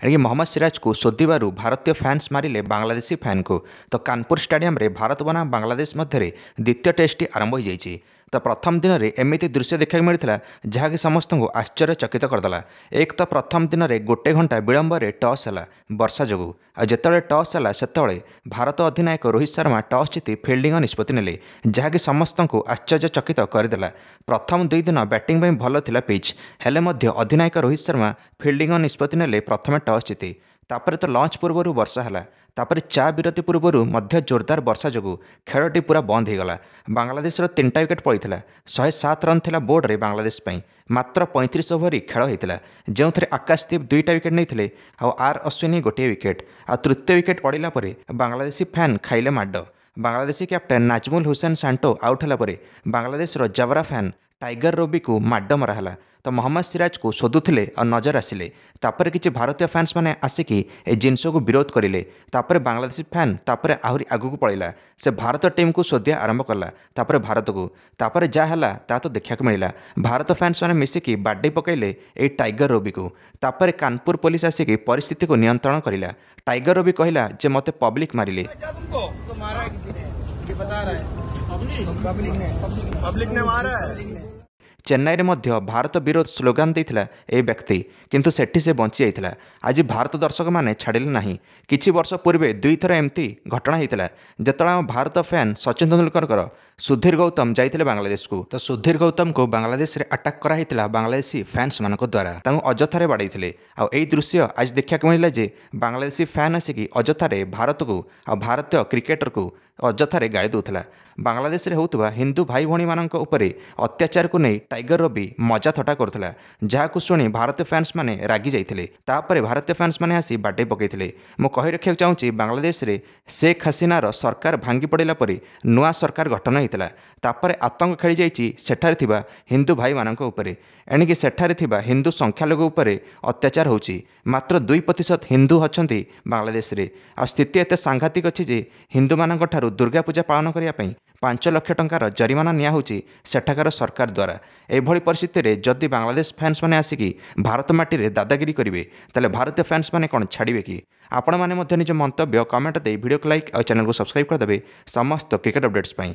एणिक मोहम्मद सिराज को शोधारू भारतीय फैंस मारे बांग्लादेशी फैन को। तो कानपुर स्टाडियम रे भारत बनाम बांग्लादेश मध्य द्वितीय टेस्ट आरंभ हो जाइए। तो प्रथम दिन में एमती दृश्य देखा मिलता जहाँकि समस्त को आश्चर्यचकित करदेला। एक तो प्रथम दिन में गोटे घंटा विलंब टॉस है वर्षा जो जिते टॉस है से भारत अधिनायक रोहित शर्मा टॉस जीति फिल्डिंग निष्पत्ति नेले जहाँकि समस्त को आश्चर्यचकित करदेला। प्रथम दुई दिन बैटिंग भल था पिच हेले अधिनायक रोहित शर्मा फिल्डिंग निष्पत्ति नेले प्रथम टॉस जीति। तापर तो लंच पूर्वर वर्षा है तापर चा विरति पूर्वर जोरदार वर्षा जो खेलटी पूरा बंद हो गला। बांग्लादेश 3टा विकेट पड़ता 107 रन था बोर्ड रे बांग्लादेश मात्र 35 ओवर खेल होता जो थे आकाशदीप 2टा विकेट नहीं आर अश्विनी गोटे विकेट तृतीय विकेट पड़ला बांग्लादेशी फैन खाइले माड। बांग्लादेशी कैप्टेन नाजमुल हुसैन सांटो आउट होगा बांग्लादेश जबरा फैन टाइगर रोबी को माड मराला। तो मोहम्मद सिराज को शोधुले और नजर आसिले तापर किसी भारतीय फैंस मैंने आसिकी ए जिनस को विरोध करें। तापर बांग्लादेशी फैन तापर आहरी आगू पड़ेगा से भारत टीम को शोधिया आरंभ कला तापर भारत को तापर जहाँ ता तो देखा मिला भारत फैंस मैंने मिसिकी बाडे पकईले ए टाइगर रोबी को। तापर कानपुर पुलिस आसिकी परिस्थिति को नियंत्रण करिला। टाइगर रोबी कहला जे मते पब्लिक मारिले। चेन्नई रे मध्य भारत विरोध स्लोगान देता ए व्यक्ति किंतु सेठी से बंची जाइथिला। आज भारत दर्शक माने छाड़िले नाही। किछि वर्ष पूर्वे दुई थर एमती घटना होता जिते भारत फैन सचिन तेंदुलकर सुधीर गौतम जाइथिले बांग्लादेश को। तो सुधीर गौतम को बांग्लादेश रे अटैक कराइथिला बांग्लादेशी फैंस मानक द्वारा अजथारे बाड़ाइथिले। आ एई दृश्य आज देखा मिला जे बांग्लादेशी फैन आसिकी अजथारे भारत को आ भारतीय क्रिकेटर को अजथारे गाड़ी दूला। बांग्लादेश रे होउतबा हिंदू भाई भौणी मानक उपरे अत्याचार को नहीं टाइगर रोबी मजा थटा करथला जहां शुणी भारतीय फैंस माने रागी जाइथिले। तापरे भारतीय फैंस माने आसी बाडे पकईथिले। मु कहि रखिया चाहूची बांग्लादेश रे शेख हसीनार सरकार भांगी पड़ेला परे नुआ सरकार गठन होता तापर आतंक खेली जाइए सेठारे थिबा हिंदू भाई मानक उपरे एणिकी सेठारे थिबा हिंदू संख्यालघु उपरे अत्याचार होउची। मात्र 2% हिंदू अछंती बांग्लादेश रे। आ स्थिति एते सांघातिक अछि जे हिंदू मानक ठारू दुर्गा पूजा पालन करिया पई 5 लाख टंकार जरिमाना निया होउची सेठाकार सरकार द्वारा। एभली परिस्थिति रे जदि बांग्लादेश फैंस माने आसिकी भारत माटी रे दादागिरी करिवे ताले भारतीय फैंस माने कोन छाड़िबे कि? आपण माने मध्य निज मंतव्य कमेंट दे वीडियो को लाइक और चैनल को सब्सक्राइब कर देबे समस्त क्रिकेट अपडेट्स पई।